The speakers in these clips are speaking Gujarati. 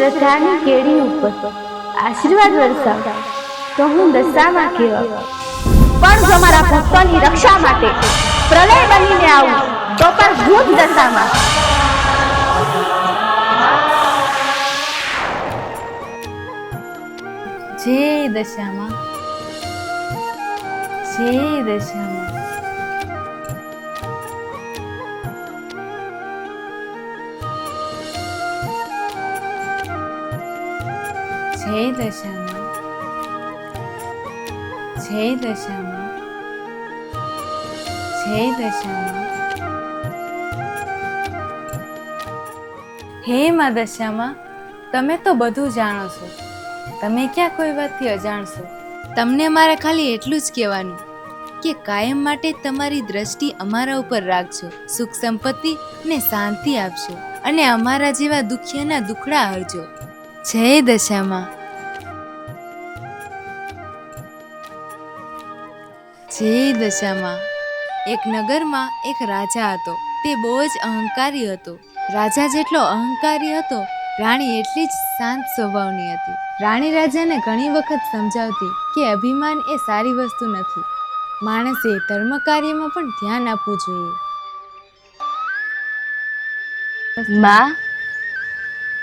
શ્રદ્ધાની કેડી ઉપર આશીર્વાદ વરસાવ તો હું દશામાં કહેવા, પણ જો મારા ભક્તોની રક્ષા માટે પ્રલય બનીને આવું તો પણ ભૂત દશામાં. જય દશામાં, જય દશામાં. જય દશામાં, જય દશામાં, જય દશામાં. હે માં દશામાં, તમે તો બધું જાણો છો, તમે ક્યાં કોઈ વાતથી અજાણ છો. તમને મારે ખાલી એટલું જ કહેવાનું કે કાયમ માટે તમારી દ્રષ્ટિ અમારા ઉપર રાખજો, સુખ સંપત્તિ ને શાંતિ આપજો અને અમારા જેવા દુખિયાના દુખડા હરજો. જય દશામાં, જય દશામાં. એક નગરમાં એક રાજા હતો. તે બહુ જ અહંકારી હતો. રાજા જેટલો અહંકારી હતો, રાણી એટલી જ શાંત સ્વભાવની હતી. રાણી રાજાને ઘણી વખત સમજાવતી કે અભિમાન એ સારી વસ્તુ નથી. માણસે ધર્મ કાર્યમાં પણ ધ્યાન આપવું જોઈએ. માં,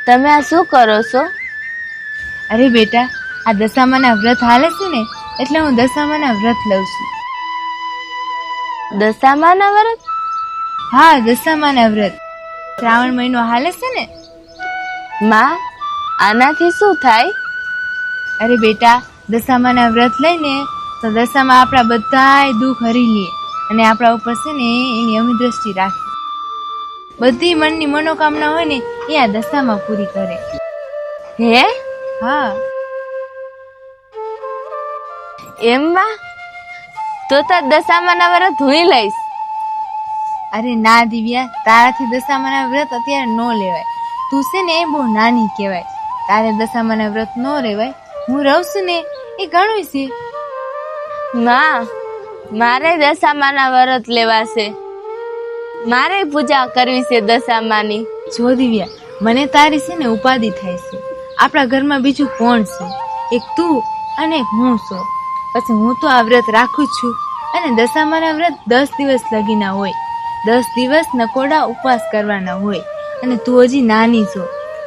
તમે આ શું કરો છો? અરે બેટા, આ દશામાના વ્રત હાલે છે ને, એટલે હું દશામાના વ્રત લઉં છું. દશામાના વ્રત? હા, દશામાના વ્રત. શ્રાવણ મહિનો હાલે છે ને. માં, આનાથી શું થાય? અરે બેટા, દશામાના વ્રત લઈને તો દશામાં આપણા બધાય દુઃખ હરી લે અને આપણા ઉપર છે ને એની અમી દ્રષ્ટિ રાખે. બધી મનની મનોકામના હોય ને એ આ દશામાં પૂરી કરે. હે? હા. એમ માં? તો દશામાના વ્રત હું લઈશ. અરે ના દિવ્યા, તારાથી દશામાના વ્રત અત્યારે ન લેવાય. તું છે ને એ બહુ નાની કહેવાય, તારે દશામાના વ્રત ન રહેવાય. હું રહું છું ને એ ઘણું છે. માં, મારે દશામાના વ્રત લેવાશે. મારે પૂજા કરવી છે દશામાની. જો દિવ્યા, મને તારી છે ને ઉપાધિ થાય છે. આપણા ઘરમાં બીજું કોણ છે? એક તું અને એક હું છું. પછી હું તો આ વ્રત રાખું જ છું. અને દશામાના વ્રત 10 દિવસ લગીના હોય. 10 દિવસ નકોડા ઉપવાસ કરવાના હોય. અને તું હજી નાની છો,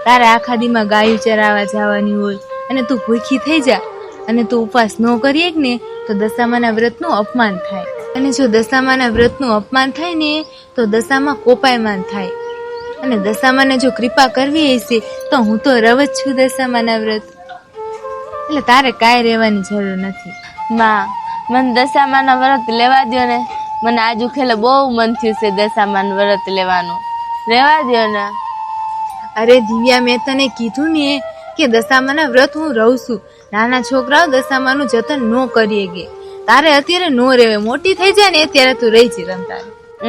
તારે આખા દીમાં ગાયું ચરાવવા જવાની હોય અને તું ભૂખી થઈ જા અને તું ઉપવાસ ન કરીએ ને તો દશામાના વ્રતનું અપમાન થાય. અને જો દશામાના વ્રતનું અપમાન થાય ને તો દશામાં કોપાયમાન થાય. અને દશામાને જો કૃપા કરવી હશે તો હું તો રવ જ છું દશામાના વ્રત. એટલે તારે કાંઈ રહેવાની જરૂર નથી. માં, મને દશામાના વ્રત લેવા દ્યો ને. મને આજુ ખેલે બહુ મન થયું છે દશામાના વ્રત લેવાનું. રહેવા દ્યો ને. અરે દિવ્યા, મેં તને કીધું ને કે દશામાના વ્રત હું રહું છું. નાના છોકરાઓ દશામાનું જતન ન કરીએ ગે. તારે અત્યારે ન રહેવાય, મોટી થઈ જાય ને અત્યારે તું રહી છે રમતા.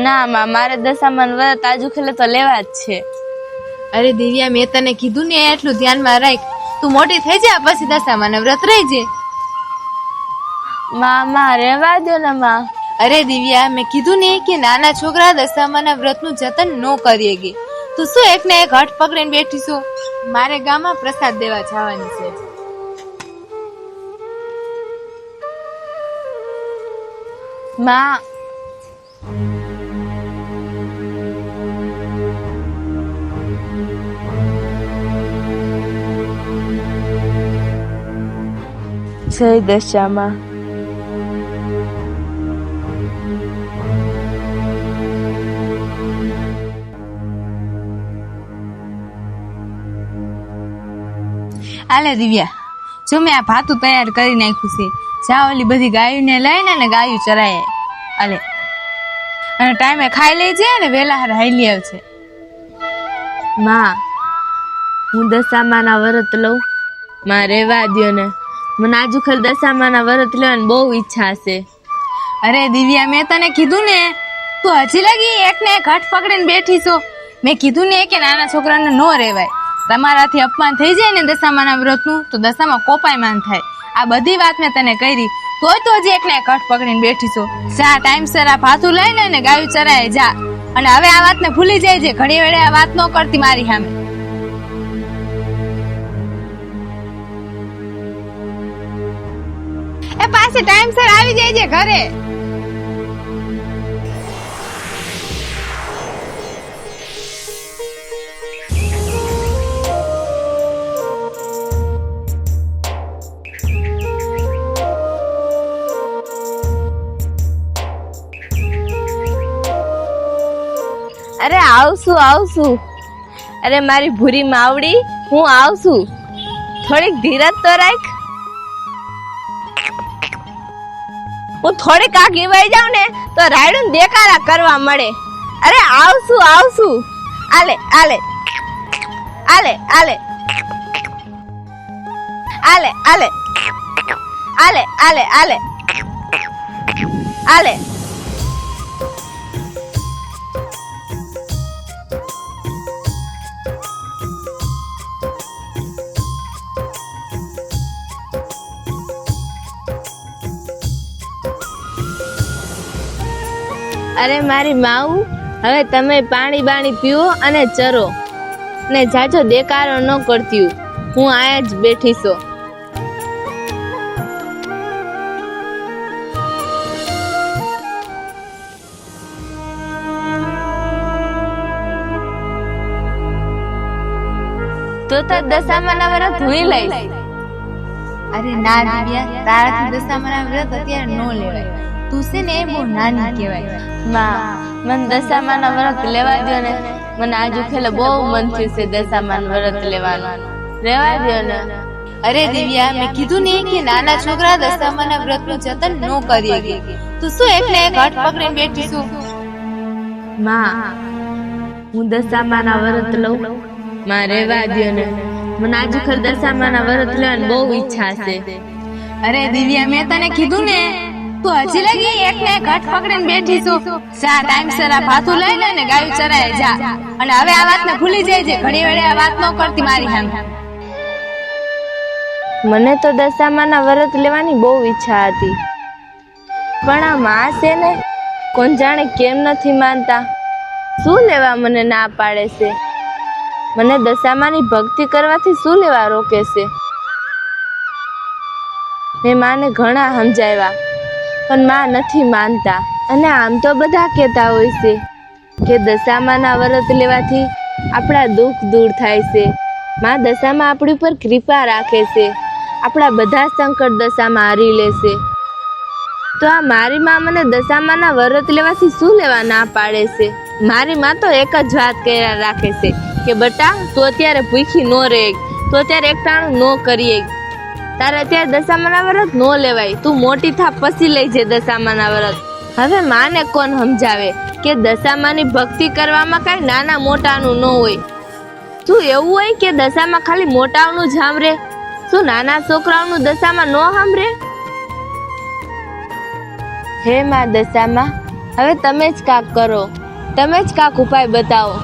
ના માં, મારે દશામાના વ્રત આજુ ખેલે તો લેવા જ છે. અરે દિવ્યા, મેં તને કીધું ને એટલું ધ્યાનમાં રાખ. તું મોટી થઈ જા પછી દશામાના વ્રત રહી છે. માં રહેવા દો ને માં. અરે દિવ્યા, મેં કીધું ને કે નાના છોકરા દશામાના વ્રતનું જતન ન કરીએ ગે. તું શું એકને એક હઠ પકડીને બેઠી છો? મારે ગામમાં પ્રસાદ દેવા જવાની છે. માં, જય દશામાં. હાલે દિવ્યા, જો મેં આ ભાતું તૈયાર કરી નાખ્યું છે. જા ઓલી બધી ગાયોને લઈને ને ગાયું ચરાય. હાલે, અને ટાઈમે ખાઈ લેજે ને વેલા હાર હાલી આવશે. માં, હું દશામાના વ્રત લઉં. માં, રહેવા દ્યો ને. મને આજુ ખેલ દશામાના વ્રત લેવાની બહુ ઈચ્છા છે. અરે દિવ્યા, મેં તને કીધું ને, તું હજી લગી એકને એક હઠ પકડીને બેઠી છો. મેં કીધું ને કે નાના છોકરાને ન રહેવાય. તમારાથી અપમાન થઈ જાય ને દશામાના વ્રતનું તો દશામાં કોપાયમાન થાય. આ બધી વાત મેં તને કરી, તોય તો હજી એકને એક હઠ પકડીને બેઠી છો. જા ટાઈમસર આ ભાતું લઈને ને ગાયું ચરાય જા. અને હવે આ વાતને ભૂલી જાય છે. ઘણી વેળે આ વાત ન કરતી મારી સામે. એ પાછી ટાઈમસર આવી જાય છે ઘરે. અરે આવશું. અરે મારી ભૂરી માવડી, હું આવશું. થોડીક ધીરજ તો રાખ. હું થોડીક આગી વહી જાઉં ને તો રાયડું દેકારા કરવા મળે. અરે આવશું. આલે આલે આલે આલે આલે આલે આલે આલે આલે આલે. અરે મારી માઉ, હવે તમે પાણી બાણી પીવો અને ચરો ને જાજો દેકારો ન કરતી. હું આયા જ બેઠી છું. તો દશામાના વ્રત હું લઈશ. અરે ના દિવ્યા, તારાથી દશામાના વ્રત અત્યારે ન લેવાય. તું છે ને એ બહુ નાની કહેવાય. માં, મને દશામાના વ્રત લેવા દો ને. મને આજુ ખેલે બહુ મન થયું છે દશામાન વ્રત લેવાનું. લેવા દો ને. અરે દિવ્યા, મેં કીધું ને કે નાના છોકરા દશામાના વ્રતનું જતન ન કરીએ કે. તું શું એટલે એક હઠ પકડીને બેઠી છું? માં, હું દશામાના વ્રત લઉં. માં રેવા દો ને. મને આજુ ખેલ દશામાના વ્રત લેવાની બહુ ઈચ્છા છે. અરે દિવ્યા, મેં તને કીધું ને, તું હજી લગી એક ને એક હઠ પકડીને બેઠી છું. જા ટાઈમસર આ ભાથું લઈ લે ને ગાયું ચરાય જા. અને હવે આ વાતને ભૂલી જાય છે. ઘણી વેળે આ વાત ન કરતી મારી સામે. મને તો દશામાના વ્રત લેવાની બહુ ઈચ્છા હતી, પણ આ માં છે ને, કોણ જાણે કેમ નથી માનતા. શું લેવા મને ના પાડે છે? મને દશામાની ભક્તિ કરવાથી શું લેવા રોકે છે? મેં માને ઘણા સમજાવ્યા, પણ માં નથી માનતા. અને આમ તો બધા કહેતા હોય છે કે દશામાના વ્રત લેવાથી આપણા દુઃખ દૂર થાય છે. માં દશામાં આપણી ઉપર કૃપા રાખે છે, આપણા બધા સંકટ દશામાં હારી લેશે. તો આ મારી માં મને દશામાના વ્રત લેવાથી શું લેવા ના પાડે છે? મારી માં તો એક જ વાત કર્યા રાખે છે કે બટા, તું અત્યારે ભૂખી ન રહે, તું અત્યારે એકટાણું ન કરીએ, તારે અત્યારે દશામાના વ્રત ન લેવાય, તું મોટી થા પછી લઈ જે દશામાના વ્રત. હવે માને કોણ સમજાવે કે દશામાની ભક્તિ કરવામાં કઈ નાના મોટાનું ન હોય. શું એવું હોય કે દશામાં ખાલી મોટાઓનું જ સાંભળે? શું નાના છોકરાઓનું દશામાં ન સાંભળે? હે માં દશામાં, હવે તમે જ કાક કરો, તમે જ કાક ઉપાય બતાવો.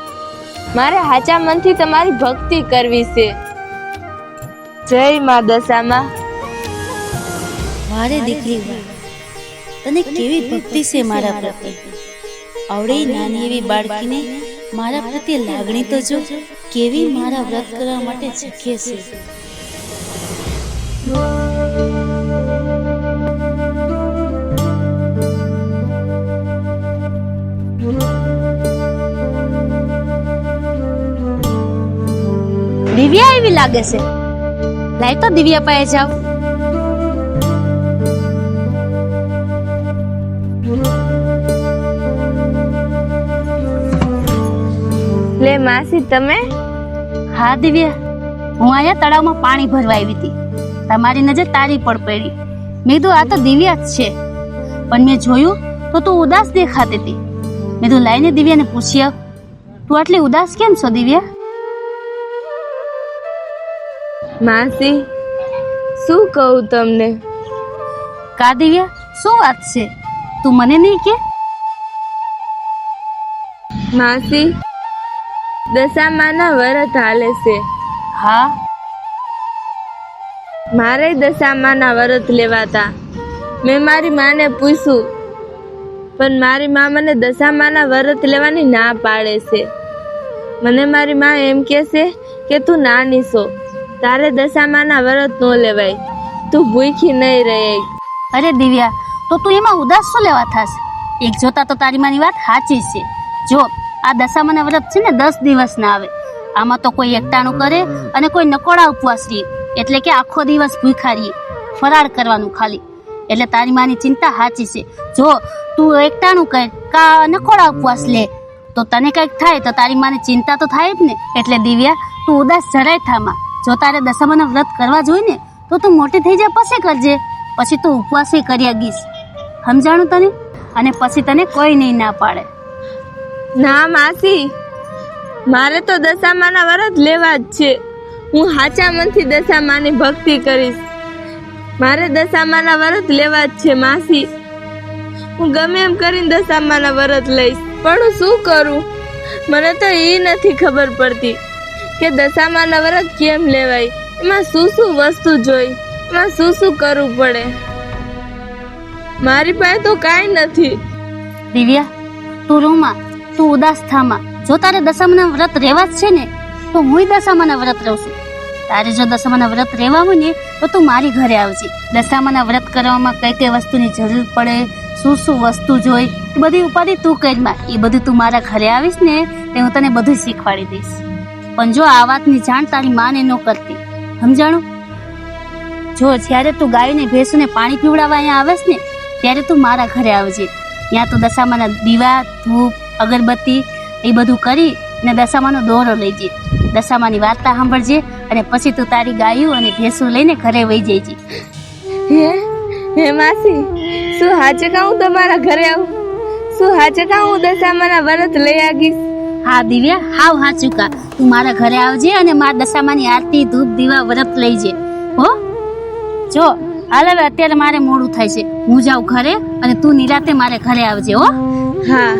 મારે હાચા મનથી તમારી ભક્તિ કરવી છે. જય માં દશામાં. વારે દીકરી વાહ, તને કેવી ભક્તિ છે મારા પ્રત્યે. આવડી નાની એવી બાળકીને મારા પ્રત્યે લાગણી તો જો, કેવી મારા વ્રત કરવા માટે ઝૂકે છે. દિવ્યા એવી લાગે છે. લાય તો દિવ્યા પાસે જાવ. લે માસી, તમે? હા દિવ્યા, હું અહીંયા તળાવમાં પાણી ભરવા આવી હતી. તમારી નજર તારી પર પડી. મેં કીધું આ તો દિવ્યા જ છે, પણ મેં જોયું તો તું ઉદાસ દેખાતી હતી. મેં કીધું લાઈને દિવ્યાને પૂછી આવ, તું આટલી ઉદાસ કેમ છો દિવ્યા? માસી, શું કહું તમને? કા દિવ્યા, શું વાત છે? તું મને નહીં કે? માસી, દશામાના વ્રત હાલે છે. હા, મારે દશામાના વ્રત લેવાતા. મેં મારી માને પૂછ્યું, પણ મારી માં મને દશામાના વ્રત લેવાની ના પાડે છે. મને મારી માં એમ કહે છે કે તું નાની છો, તારે દશામાના વ્રત ન લેવાય, તું ભૂખી નહીં રહે. અરે દિવ્યા, તો તું એમાં ઉદાસ શું લેવા થાસ? એક જોતા તો તારી માની વાત સાચી છે. જો આ દશામાના વ્રત છે ને 10 દિવસ ના આવે. આમાં તો કોઈ એકટાણું કરે અને કોઈ નકોડા ઉપવાસ રહે, એટલે કે આખો દિવસ ભૂખ્યા રહીએ, ફરાળ કરવાનું ખાલી. એટલે તારી માની ચિંતા સાચી છે. જો તું એકટાણું કર કા નકોડા ઉપવાસ લે તો તને કંઈક થાય તો તારી માની ચિંતા તો થાય જ ને. એટલે દિવ્યા, તું ઉદાસ જરાય થામાં. જો તારે દશામાના વ્રત કરવા જોઈએ ને તો તું મોટી થઈ જાય પછી કરજે. પછી તું ઉપવાસ કરી ગીશ, સમજાણું તને? અને પછી તને કોઈ નહીં ના પાડે. ના માસી, મારે તો દશામાના વ્રત લેવા જ છે. હું સાચા મનથી દશામાની ભક્તિ કરીશ. મારે દશામાના વ્રત લેવા જ છે માસી. હું ગમે એમ કરીને દશામાના વ્રત લઈશ, પણ હું શું કરું? મને તો એ નથી ખબર પડતી કે દશામાના વ્રત કેમ લેવાય, એમાં શું શું વસ્તુ જોઈ, એમાં શું શું કરવું પડે. મારી પાસે તો કાંઈ નથી. દિવ્યા, તું રૂમાં, તું ઉદાસ થામાં. જો તારે દશામાના વ્રત રહેવા જ છે ને તો હું દશામાના વ્રત રહું છું. તારે જો દશામાના વ્રત રહેવા હોય ને તો તું મારી ઘરે આવજે. દશામાના વ્રત કરવામાં કઈ કઈ વસ્તુની જરૂર પડે, શું શું વસ્તુ જોઈ, એ બધી ઉપાધિ તું કરીમાં. એ બધું તું મારા ઘરે આવીશ ને તે હું તને બધું શીખવાડી દઈશ. પણ જો આ વાતની જાણ તારી માને ન કરતી, સમજાણું? જો જ્યારે તું ગાયને ભેંસને પાણી પીવડાવવા અહીંયા આવેશ ને ત્યારે તું મારા ઘરે આવજે. ત્યાં તું દશામાના દીવા, ધૂપ, અગરબત્તી એ બધું કરી ને દશામાનો દોરો લઈજે. દશામાની વાર્તા સાંભળજે અને પછી તું તારી ગાયું અને ભેંસું લઈને ઘરે વહી જઈજે. હે માસી, શું હાચે કા હું તમારા ઘરે આવું? શું હાચે કા હું દશામાના વ્રત લઈ આગીશ? હા દિવ્યા, હાવ હાચું કા. તું મારા ઘરે આવજે અને મારા દશામાની આરતી, ધૂપ, દીવા, વ્રત લઈજે. હો જો હાલ હવે અત્યારે મારે મોડું થાય છે, હું જાઉં ઘરે અને તું નિરાતે મારે ઘરે આવજે. હો હા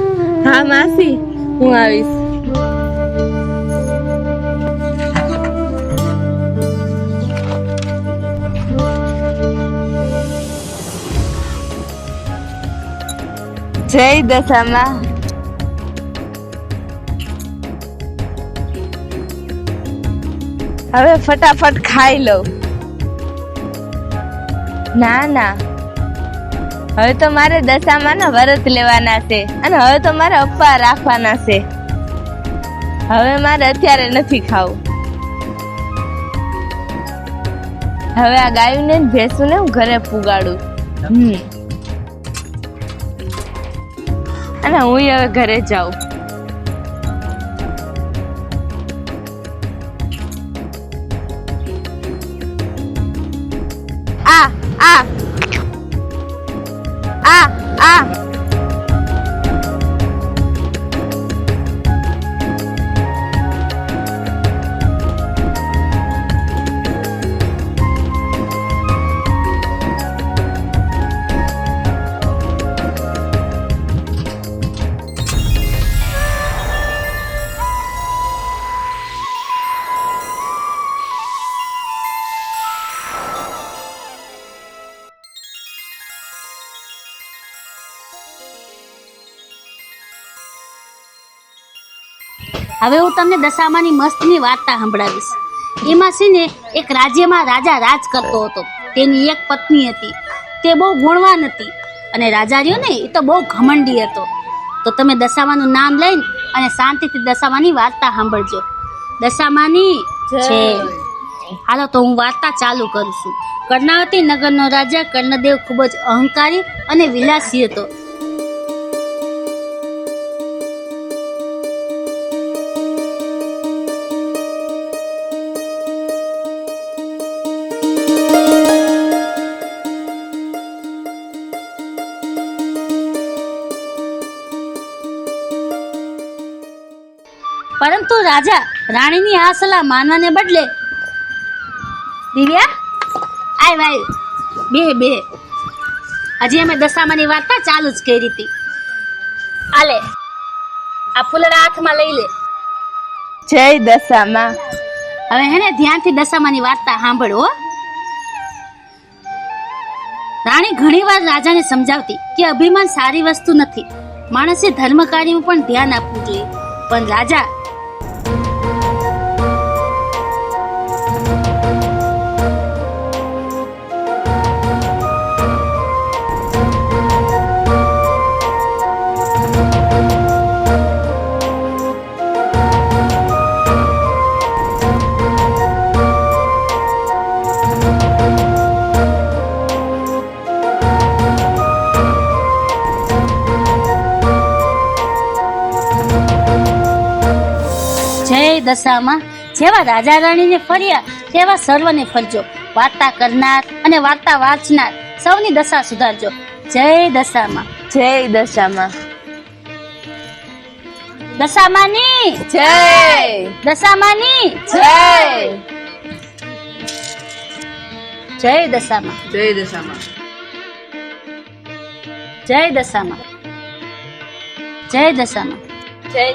હા માસી, હું આવીશ. જય દશામાં. હવે ફટાફટ ખાઈ લઉં. ના ના, હવે તો મારે દશામાના વ્રત લેવાના છે અને હવે તો મારે અપ્પા રાખવાના છે. હવે મારે અત્યારે નથી ખાવું. હવે આ ગાયુંને ને ભેંસુને હું ઘરે પુગાડું. અને હું હવે ઘરે જાઉં. આ આ આ આ હવે હું તમને દશામાની મસ્તની વાર્તા સંભળાવીશ. એમાં છે ને એક રાજ્યમાં રાજા રાજ કરતો હતો. તેની એક પત્ની હતી. તે બહુ ગુણવાન હતી અને રાજા રહ્યો ને એ તો બહુ ઘમંડી હતો. તો તમે દશામાનું નામ લઈને અને શાંતિથી દશામાની વાર્તા સાંભળજો. દશામાની છે. હાલો તો હું વાર્તા ચાલુ કરું છું. કર્ણાવતી નગરનો રાજા કર્ણદેવ ખૂબ જ અહંકારી અને વિલાસી હતો. પરંતુ રાજા રાણીની આ સલાહ માનવાને બદલે દિવ્યા આય ભાઈ બે હજી અમે દશામાની વાર્તા ચાલુ જ કરી હતી. આલે આ ફૂલડા હાથમાં લઈ લે. જય દશામાં. હવે હેને ધ્યાનથી દશામાની વાર્તા સાંભળો. રાણી ઘણીવાર રાજાને સમજાવતી કે અભિમાન સારી વસ્તુ નથી. માણસે ધર્મ કાર્યમાં પણ ધ્યાન આપવું જોઈએ. પણ રાજા દશામાં જેવા રાજા રાણીને ફર્યા તેવા સર્વને ફરજો. વાર્તા કરનાર અને વાર્તા વાંચનાર સૌની દશા સુધારજો. જય દશામાં. જય દશામાં. દશામાની જય. દશામાની જય. જય દશામાં. જય દશામાં. જય દશામાં. જય દશામાં. જય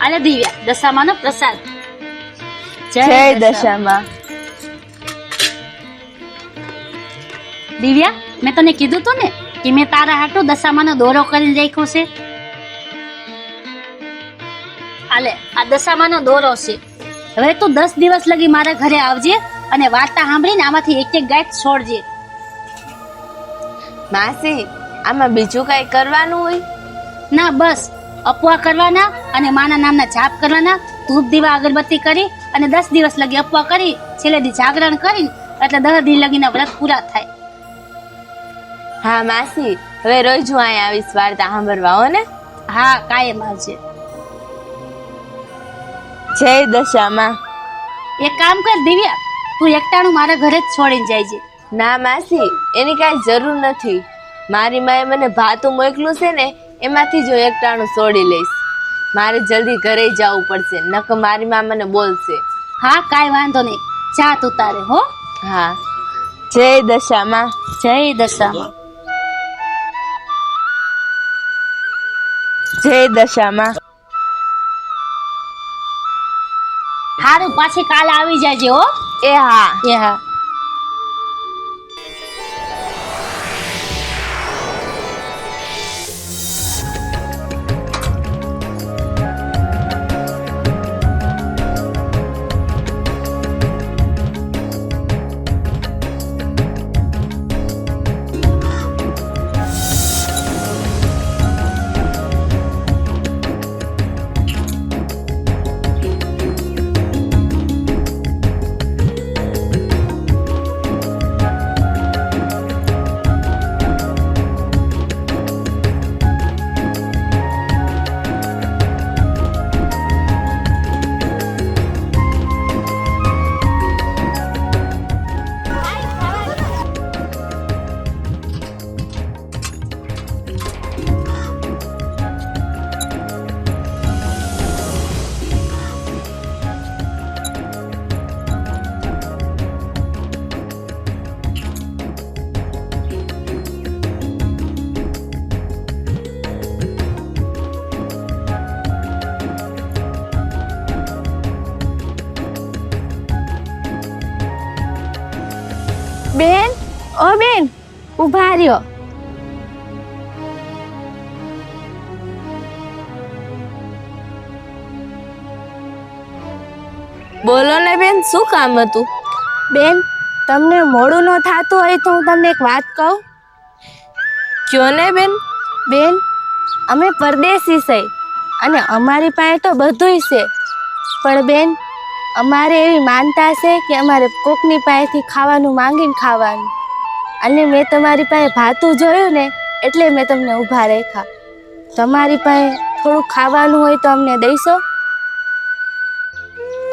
આલે દિવ્યા દશામાનો પ્રસાદ. જય દશામાં. દિવ્યા, મેં તને કીધું તું ને કે મેં તારા હાટુ દશામાનો દોરો કરીને રાખ્યો છે. આલે આ દશામાનો દોરો છે. હવે તું 10 દિવસ લગી મારા ઘરે આવજે અને વાર્તા સાંભળીને આમાંથી એક એક ગાંઠ છોડજે. માસી, આમાં બીજું કઈ કરવાનું હોય? ના, બસ અપવા કરવાના અને માના નામના જાપ કરવાના, ધૂપ દીવા અગરબત્તી કરી અને 10 દિવસ લગી અપવા કરી છેલ્લે દી જાગરણ કરીને એટલે 10 દી લગીના વ્રત પૂરા થાય. હા માસી, હવે રોજ હું અહીંયા આવીશ વાર્તા સાંભળવા, હો ને? હા, કાયમ આવજે. જય દશામાં. એક કામ કર દિવ્યા, તું એકટાણું મારા ઘરે જ છોડીને જાય છે. ના માસી, એની કાંઈ જરૂર નથી. મારી માએ મને ભાતું મોકલું છે ને, એમાંથી જ હું એકટાણું છોડી લઈશ. મારે જલ્દી ઘરે જવું પડશે, નકર મારી માં મને બોલશે. હા, કાંઈ વાંધો નહીં, જા તું તારે. હો. હા. જય દશામાં. જય દશામાં. જય દશામાં. હારું, પાછી કાલે આવી જાજે. હો. એ હા. એ હા. બેન, ઓ બેન, ઉભા રહ્યો. બોલો ને બેન, શું કામ હતું? બેન, તમને મોડું ન થતું હોય તો હું તમને એક વાત કહું. કયો ને બેન. બેન, અમે પરદેશી છે અને અમારી પાસે તો બધુંય છે, પણ બેન અમારે એવી માનતા છે કે અમારે કોકની પાસેથી ખાવાનું માંગીને ખાવાનું. અને મેં તમારી પાસે ભાતું જોયું ને એટલે મેં તમને ઊભા રાખ્યા. તમારી પાસે થોડું ખાવાનું હોય તો અમને દઈશો?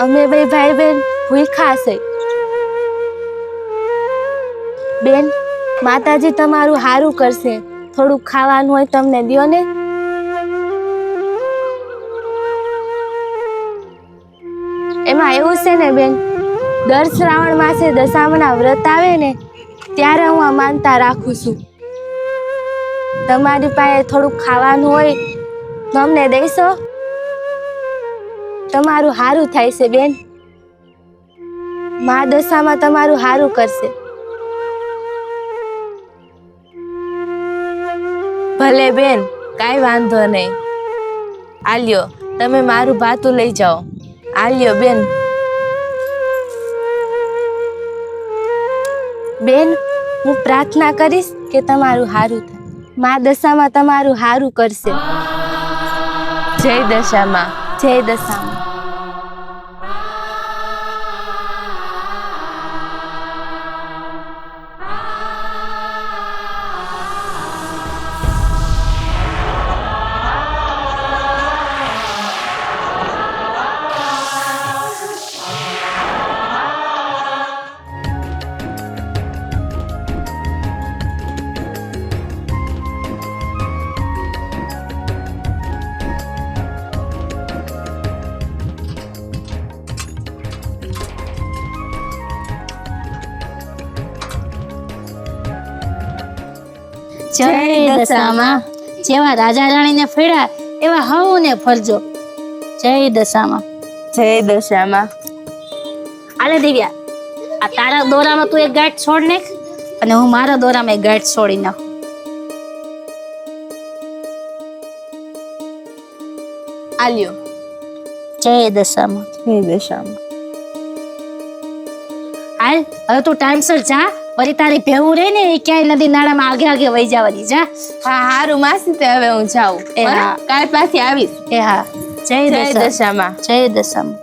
અમે બે ભાઈ બહેન ભૂખ્યા છે. બેન, માતાજી તમારું સારું કરશે. થોડુંક ખાવાનું હોય તો અમને દ્યો ને. એમાં એવું છે ને બેન, દર શ્રાવણ માસે દશામાના વ્રત આવે ને ત્યારે હું આ માનતા રાખું છું. તમારી પાસે થોડુંક ખાવાનું હોય તો અમને દઈશો? તમારું સારું થાય છે બેન. મા દશામાં તમારું સારું કરશે. ભલે બેન, કાંઈ વાંધો નહીં. આલ્યો, તમે મારું ભાતું લઈ જાઓ. આલ્યો બેન. બેન, હું પ્રાર્થના કરીશ કે તમારું સારું થાય. મા દશામાં તમારું સારું કરશે. જય દશામાં. જય દશામાં. જય દશામાં. જેવા રાજા રાણીને ફેર્યા એવા હવને ફરજો. જય દશામાં. જય દશામાં. આલે દિવ્યા, આ તારા દોરામાં તું એક ગાંઠ છોડ નાખ અને હું મારા દોરામાં એક ગાંઠ છોડી નાખું. આલ્યો. જય દશામાં. જય દશામાં. હાલ હવે તું ટાઈમસર જા, વળી તારી ભેવું રહી ને એ ક્યાંય નદી નાળામાં આગે આગે વહી જવાની. જા. હા હારું માસી, તે હવે હું જાઉં. એ હા. કાલ પાછી આવીશ. એ હા. જય જય દશામાં. દશામાં. જય દશામાં.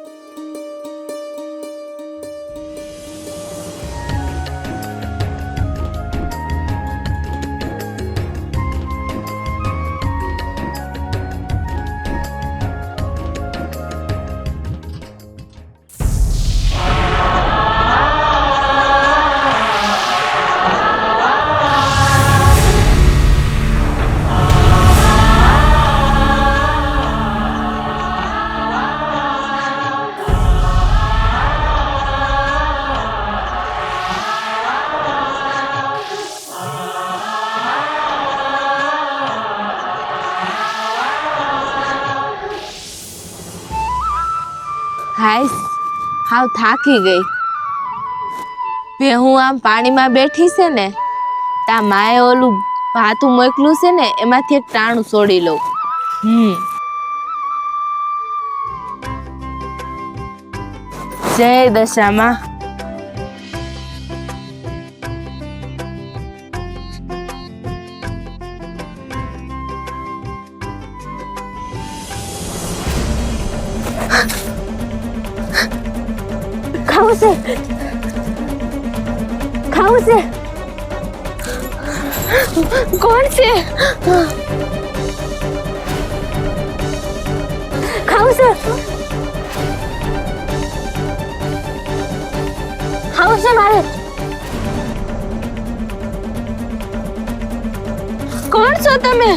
હાય, હાવ થાકી ગઈ. બે હું આમ પાણીમાં બેઠી છે ને, તા માએ ઓલું ભાતું મોકલું છે ને, એમાંથી એક ટાણું છોડી લઉં. જય દશામાં. ખાવું છે, ખાવું છે. કોણ છે? ખાવું છે, ખાવું છે મારે. કોણ છો તમે?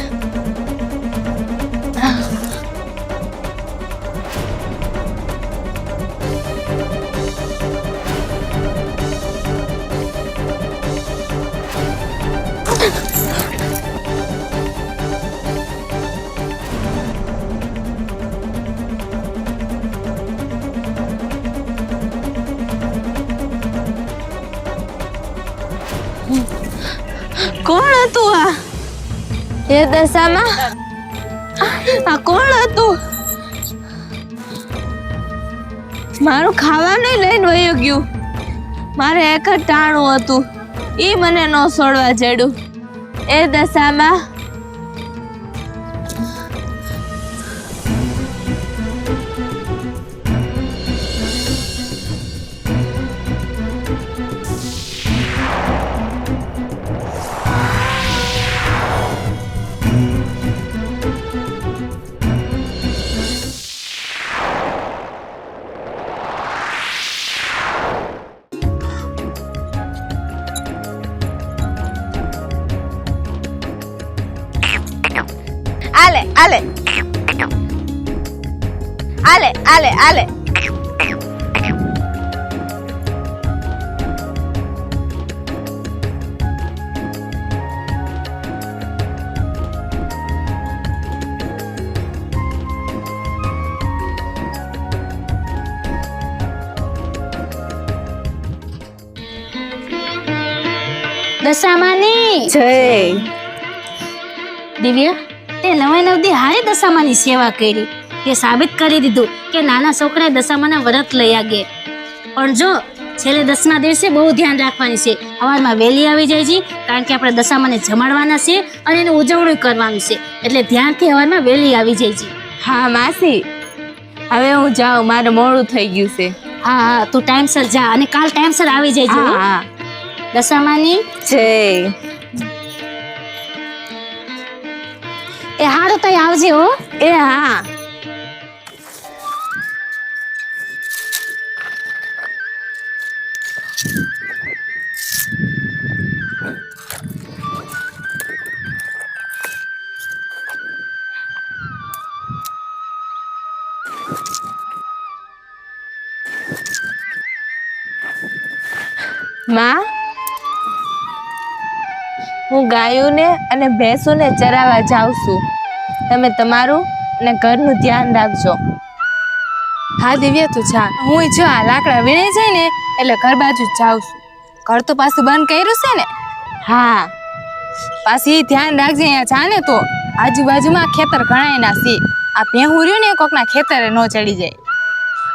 કોણ હતું આ? એ દશામાં આ કોણ હતું? મારું ખાવાનું લઈને વયો ગયું. મારે એક જ ટાણું હતું, ઈ મને ન છોડવા જડ્યું. એ દશામાં આલે આલે આલે આલે આલે. દશામાની. જય. દિવ્યા, તે નવે નવદી હારી દશામાની સેવા કરી. તે સાબિત કરી દીધું કે નાના છોકરાએ દશામાના વ્રત લઈ આગે. પણ જો છેલ્લે 10ના દિવસે બહુ ધ્યાન રાખવાની છે. સવારમાં વહેલી આવી જાય છે, કારણ કે આપણે દશામાને જમાડવાના છે અને એની ઉજવણી કરવાની છે. એટલે ધ્યાનથી સવારમાં વહેલી આવી જાય છે. હા માસી, હવે હું જાઉં, મારે મોડું થઈ ગયું છે. હા હા, તું ટાઈમસર જા અને કાલ ટાઈમસર આવી જાય છે. હા હા. દશામાની. જય. એ હારું તો આવજે હો. એ હા. માં હું ગાયોને અને ભેંસોને ચરાવવા જાઉં છું. તમે તમારું અને ઘરનું ધ્યાન રાખજો. હા દિવ્યા તું જા. હું જો આ લાકડા વીણાઈ જાય ને એટલે ઘર બાજુ જ જાઉં છું. ઘર તો પાછું બંધ કર્યું છે ને. હા, પાછી ધ્યાન રાખજે. અહીંયા જા ને તો આજુબાજુમાં ખેતર ઘણાય ના છે. આ ભેહું રહ્યું ને કોકના ખેતરે ન ચડી જાય.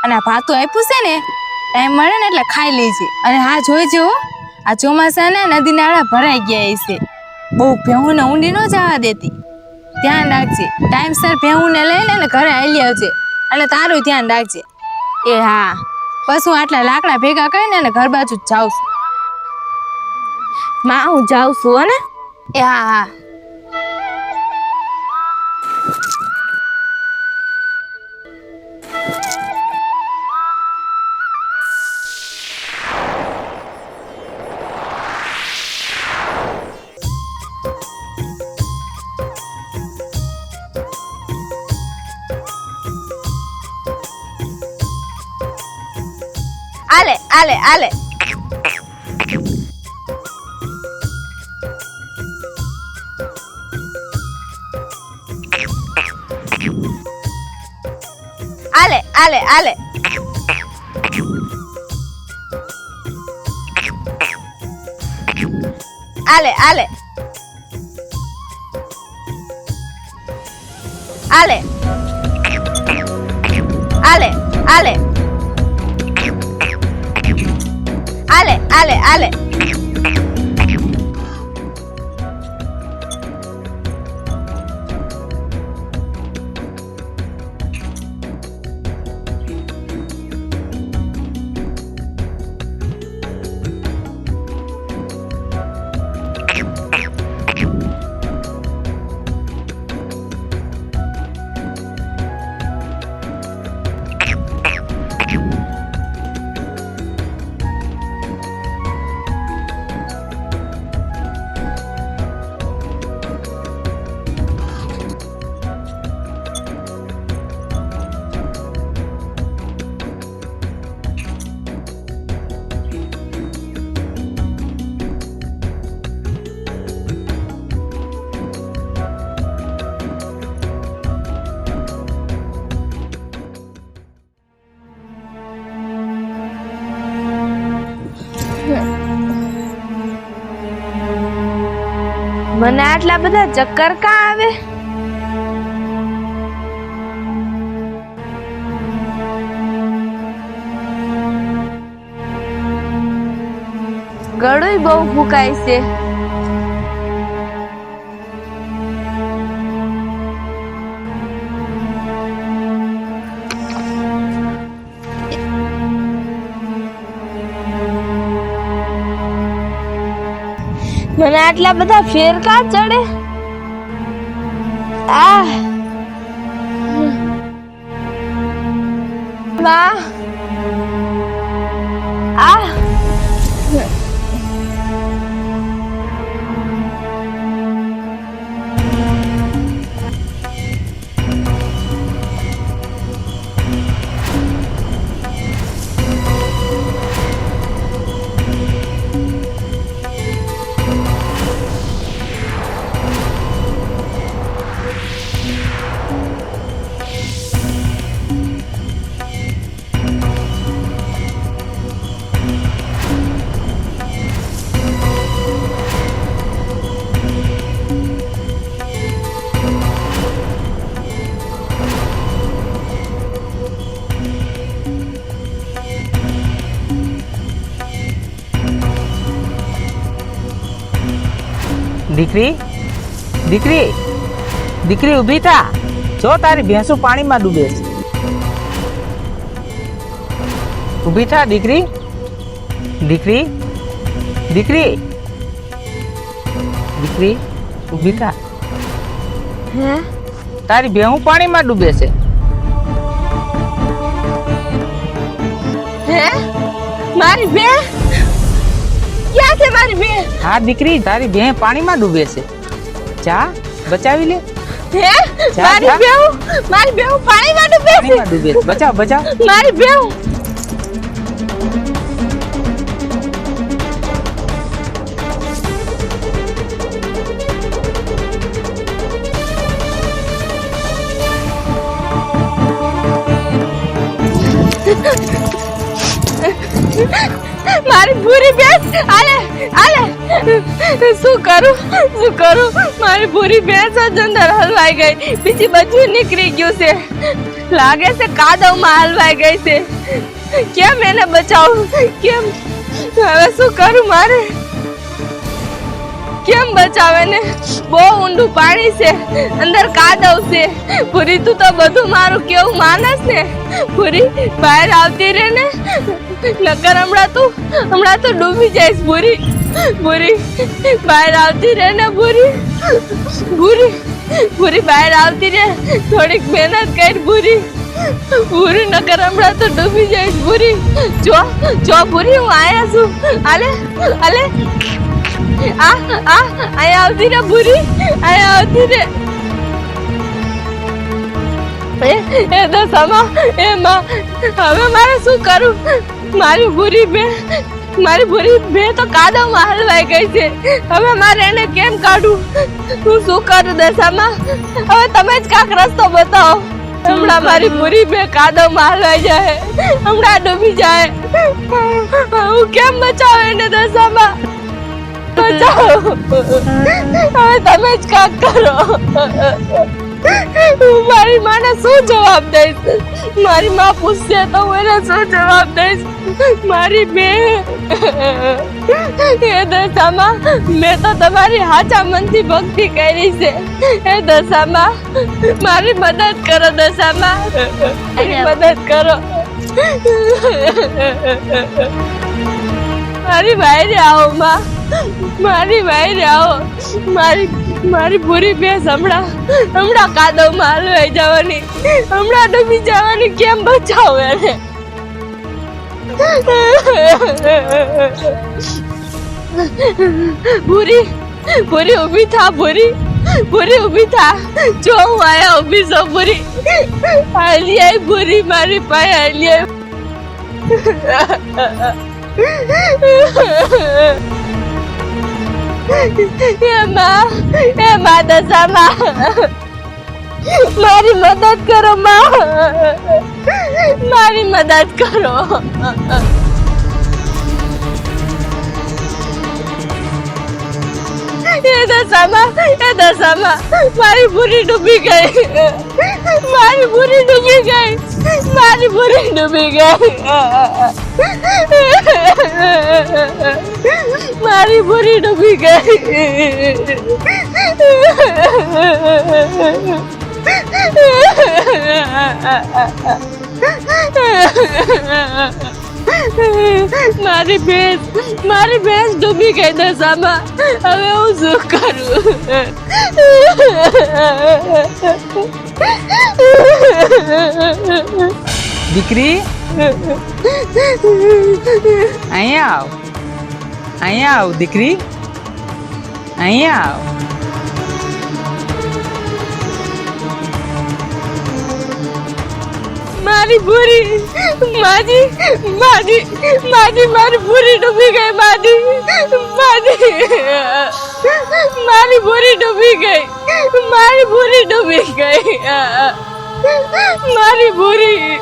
અને આ ભાતું આપ્યું છે ને ટાઈમ મળે ને એટલે ખાઈ લેજે. અને હા જોઈજે હો, આ ચોમાસાના નદી નાળા ભરાઈ ગયા છે. બહુ ભેહુંને ઊંડી ન જવા દેતી. ધ્યાન રાખજે. ટાઈમસર ભેહુંને લઈને ને ઘરે હાલી આવજે. અને તારું ધ્યાન રાખજે. એ હા. બસ હું આટલા લાકડા ભેગા કરીને ને ઘર બાજુ જ જાઉં છું. માં હું જાઉં છું હો ને. એ હા હા. આલે આલે આલે આલે આલે આલે આલે આલે આલે આલે આલે આલે આલે આલે મને આટલા બધા ચક્કર કાં આવે? ગળુંય બહુ ફૂંકાય છે. મને આટલા બધા ફેર કાં ચડે? વાહ દીકરી દીકરી દીકરી ઊભી થા. જો તારી ભેંસું પાણીમાં ડૂબે છે. ઊભી થા દીકરી. દીકરી દીકરી દીકરી ઊભી થા. હે? તારી ભેહું પાણીમાં ડૂબે છે. હે? મારી બે ક્યાં છે? મારી બે? હા દીકરી, તારી ભેહ પાણીમાં ડૂબે છે. જા બચાવી લે. હે? જા, મારી જા. બેવ પાણીમાં ડૂબે છે. પાણીમાં ડૂબે છે. બચાવ બચાવ. મારી બેવ મારી પૂરી ભેંસ આલે આલે શું કરું મારી પૂરી ભેંસ જ અંદર હલવાઈ ગઈ બીજી બધું નીકળી ગયું છે લાગે છે કાદવમાં હલવાઈ ગઈ છે કેમ એને બચાવું કેમ હવે શું કરું મારે કેમ બચાવે ને બહુ ઊંડું પાણી છે અંદર કાદવ છે પૂરી તું તો બધું મારું કેવું માનસ ને પૂરી બહાર આવતી રે ને નકર હમણાં તો ડૂબી જઈશ પૂરી બહાર આવતી રે ને પૂરી બહાર આવતી રે થોડીક મહેનત કર પૂરી નકર હમણાં તો ડૂબી જઈશ પૂરી જો પૂરી હું આયા છું આલે આયા આવતી રે પૂરી આયા આવતી રે એ દશામાં એ માં હવે મારે શું કરું મારી પૂરી બે તો કાદવમાં હલવાઈ ગઈ છે હવે મારે એને કેમ કાઢું હું શું કરું દશામાં હવે તમે જ કાંક રસ્તો બતાવો હમણાં મારી પૂરી બે કાદવમાં હલવાઈ જાય હમણાં ડૂબી જાય હું કેમ બચાવું એને દશામાં બચાવો હવે તમે જ કાંક કરો હું મારી માને શું જવાબ દઈશ મારી માં પૂછશે તો હું એને શું જવાબ દઈશ મારી બે એ દશામાં મેં તો તમારી હાચા મનથી ભક્તિ કરી છે એ દશામાં મારી મદદ કરો દશામાં મદદ કરો મારી બહાર આવો માં મારી બહાર આવો મારી પૂરી ભેંસ હમણાં કાદવમાં હલવાઈ જવાની હમણાં ડૂબી જવાની કેમ બચાવો એને પૂરી ઊભી થા પૂરી ઊભી થા જો હું આયા ઊભી છો પૂરી હાલી આવી પૂરી મારી પાસે હાલી આવી એ માં દશામાં મારી મદદ કરો માં મારી મદદ કરો એ દશામાં મારી પૂરી ડૂબી ગઈ મારી પૂરી ડૂબી ગઈ મારી પૂરી ડૂબી ગઈ મારી પૂરી ડૂબી ગઈ મારી ભેંસ ડૂબી ગઈ દશામાં હવે હું શું કરું દીકરી અહીંયા આવ દીકરી અહીંયા આવ મારી પૂરી મારી પૂરી ડૂબી ગઈ મારી પૂરી ડૂબી ગઈ મારી પૂરી ડૂબી ગઈ મારી પૂરી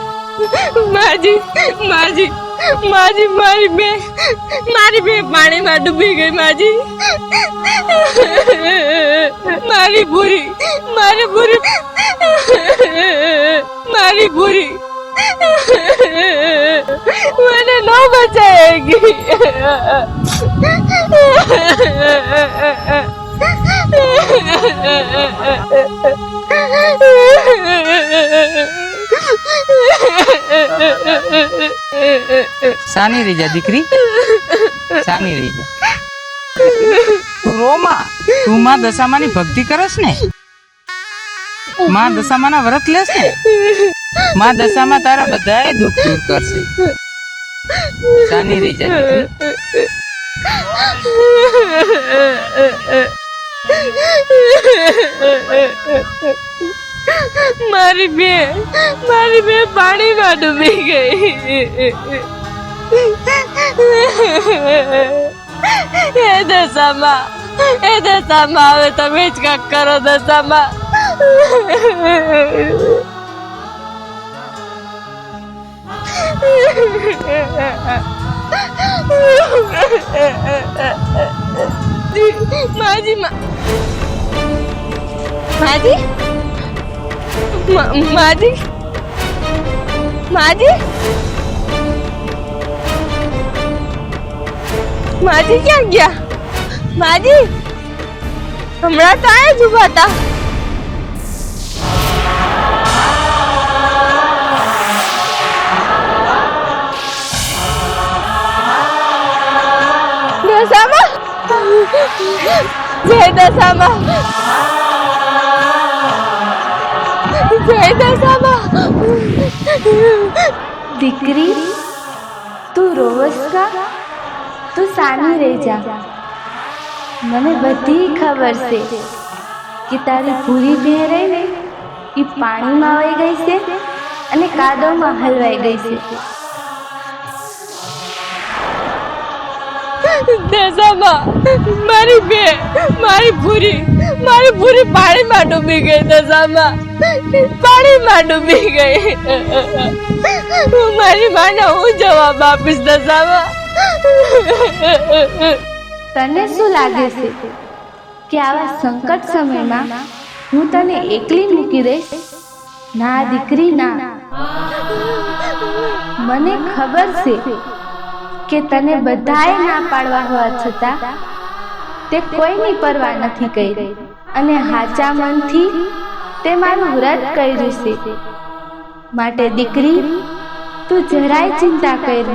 મારી બે પાણીમાં ડૂબી ગઈ મારી પૂરી મને ન બચાએગી સાની રહી જા દીકરી સાની રહી જા રોમાં તું માં દશામાની ભક્તિ કરસ ને માં દશામાના વ્રત લેસ ને માં દશામાં તારા બધાય દુઃખ દૂર કરશે સાની રહી જા દીકરી મારી બે પાણીમાં ડૂબી ગઈ એ દશામાં હવે તમે જ કાંક કરો દશામાં માજી માજી માજી માજી માજી ક્યાં ગયા? માજી હમણાં તો આયા જ ઉભા હતા. દશામાં જય દશામાં જય દશામાં. દીકરી, તું રોવસ કા? તું સાની રહી જા. મને બધી ખબર છે કે તારી પૂરી બેન રહી ને એ પાણીમાં વહી ગઈ છે અને કાદવમાં હલવાઈ ગઈ છે. દશામાં મારી બે મારી પૂરી પાણીમાં ડૂબી ગઈ. દશામાં પાણીમાં ડૂબી ગઈ. હું મારી માને હું જવાબ આપીશ? દશામાં તને શું લાગે છે કે આવા સંકટ સમયમાં હું તને એકલી મૂકી દઈશ? ના દીકરી, ના. મને ખબર છે કે તને બધાએ ના પાડવા હોવા છતાં તે કોઈની પરવા નથી કરી અને હાચા મનથી તે મારું વ્રત કર્યું છે. માટે દીકરી, તું જરાય ચિંતા કર.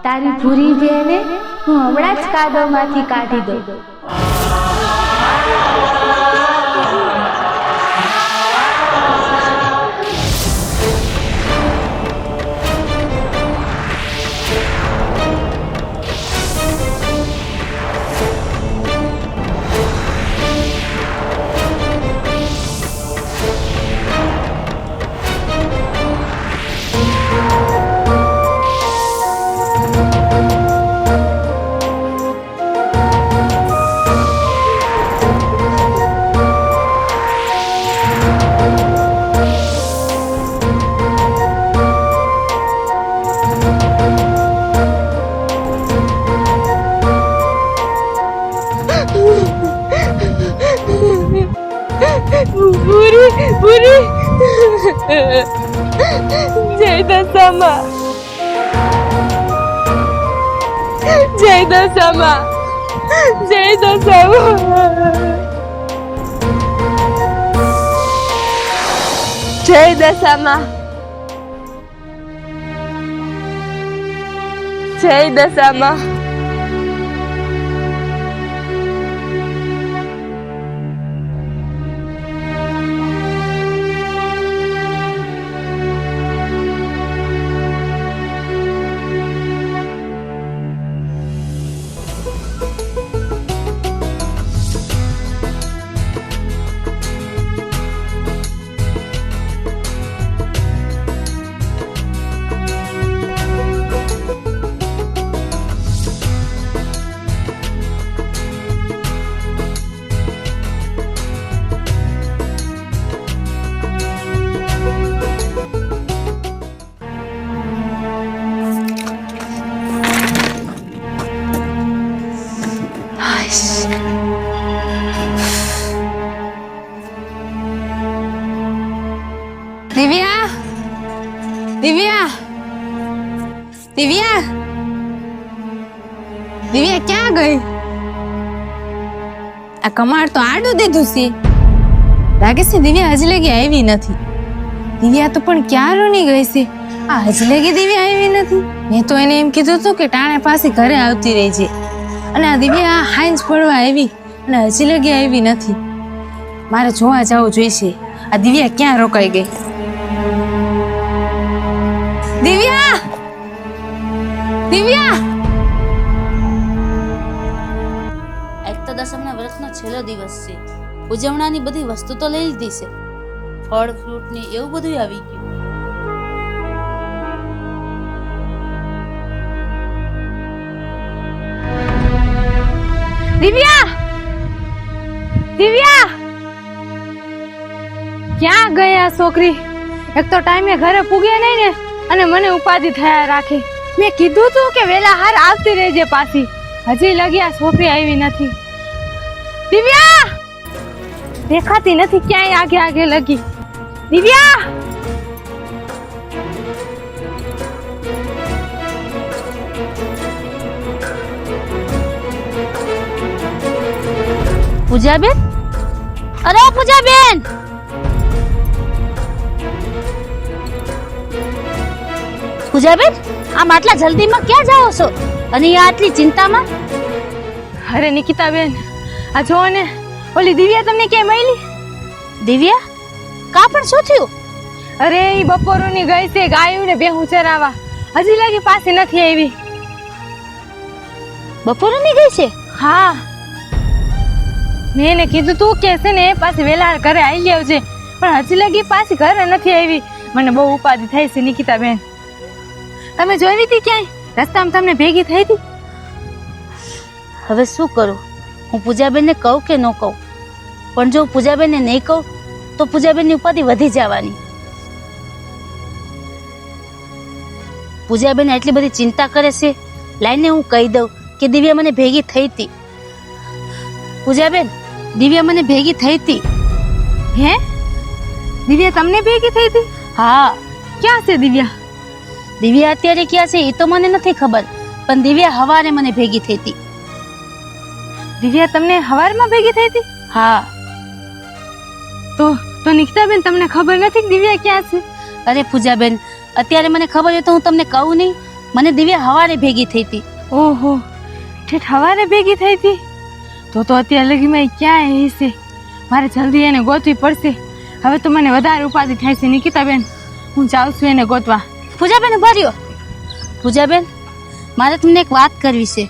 તારી ભૂરી બેને હું હમણાં જ કાદવમાંથી કાઢી દઉં. પૂરી જય દશામાં જય દશામાં જય દશામાં જય દશામાં જય દશામાં. દિવ્યા, દિવ્યા, દિવ્યા, દિવ્યા ક્યાં ગઈ? આ કમાડ તો આડું દીધું છે. લાગે છે દિવ્યા હજી લગી આવી નથી. દિવ્યા તો પણ ક્યારની ગઈ છે? આ હજી લગી દિવ્યા આવી નથી. મેં તો એને એમ કીધું હતું કે ટાણે પાસે ઘરે આવતી રહી છે. અને આ દિવ્યા હાંજ પડવા આવી અને હજી લગી આવી નથી. મારે જોવા જવું જોઈશે આ દિવ્યા ક્યાં રોકાઈ ગઈ. દિવ્યા, દિવ્યા, આજ તો દશમના વ્રતનો છેલ્લો દિવસ છે. ઉજવણાની બધી વસ્તુ તો લઈ લીધી છે. ફળ ફ્રૂટ ને એવું બધું આવી ગયું. દિવ્યા, દિવ્યા, ક્યાં ગઈ આ છોકરી? એક તો ટાઈમે ઘરે પૂગે નહીં ને અને મને ઉપાધિ થયા રાખે. મેં કીધું તું કે વેલા હાર આવતી રહેજે પાછી. હજી લગી આ છોકરી આવી નથી. દિવ્યા દેખાતી નથી, ક્યાંય આગે આગે લગી. દિવ્યા પૂજાબેન, અરે પૂજાબેન, પૂજાબેન, આમ આટલા જલ્દીમાં ક્યાં જાઓ છો અને આ આટલી ચિંતામાં? અરે નિકિતાબેન, આ જો ને ઓલી દિવ્યા તમને ક્યાંય મળી? દિવ્યા, કા પણ શું થયું? અરે ઈ બપોરની ગઈ છે ગાયું ને બેહું ચરાવા. હજી લગી પાછી નથી આવી. બપોરની ગઈ છે? હા, મેં એને કીધું તું કે છે ને પાછી વેલા ઘરે આવી આવજે, પણ હજી લગી પાછી ઘરે નથી આવી. મને બહુ ઉપાધિ થઈ છે નિકિતાબેન. તમે જોઈ હતી ક્યાંય? રસ્તામાં તમને ભેગી થઈ હતી? હવે શું કરું? હું પૂજાબેનને કહું કે ન કહું? પણ જો પૂજાબેનને નહીં કહું તો પૂજાબેનની ઉપાધિ વધી જવાની. પૂજાબેન એટલી બધી ચિંતા કરે છે, લાઈને હું કહી દઉં કે દિવ્યા મને ભેગી થઈ હતી. પૂજાબેન, દિવ્યા મને ભેગી થઈ હતી. હે? દિવ્યા તમને ભેગી થઈ હતી? હા. ક્યાં છે દિવ્યા? દિવ્યા અત્યારે ક્યાં છે એ તો મને નથી ખબર, પણ દિવ્યા હવારે મને ભેગી થઈ હતી. દિવ્યા તમને હવારમાં ભેગી થઈ હતી? હા. તો નિકિતાબેન તમને ખબર નથી કે દિવ્યા ક્યાં છે? અરે પૂજાબેન, અત્યારે મને ખબર હોય તો હું તમને કહું નહીં. મને દિવ્યા હવારે ભેગી થઈ હતી. ઓહો, ઠેઠ હવારે ભેગી થઈ હતી? તો અત્યારે લગીમાં ઈ ક્યાં હશે? મારે જલ્દી એને ગોતવી પડશે. હવે તો મને વધારે ઉપાધિ થાય છે નિકિતાબેન. હું જાઉં છું એને ગોતવા. પૂજાબેન ઉભા રહ્યો. પૂજાબેન, મારે તમને એક વાત કરવી છે.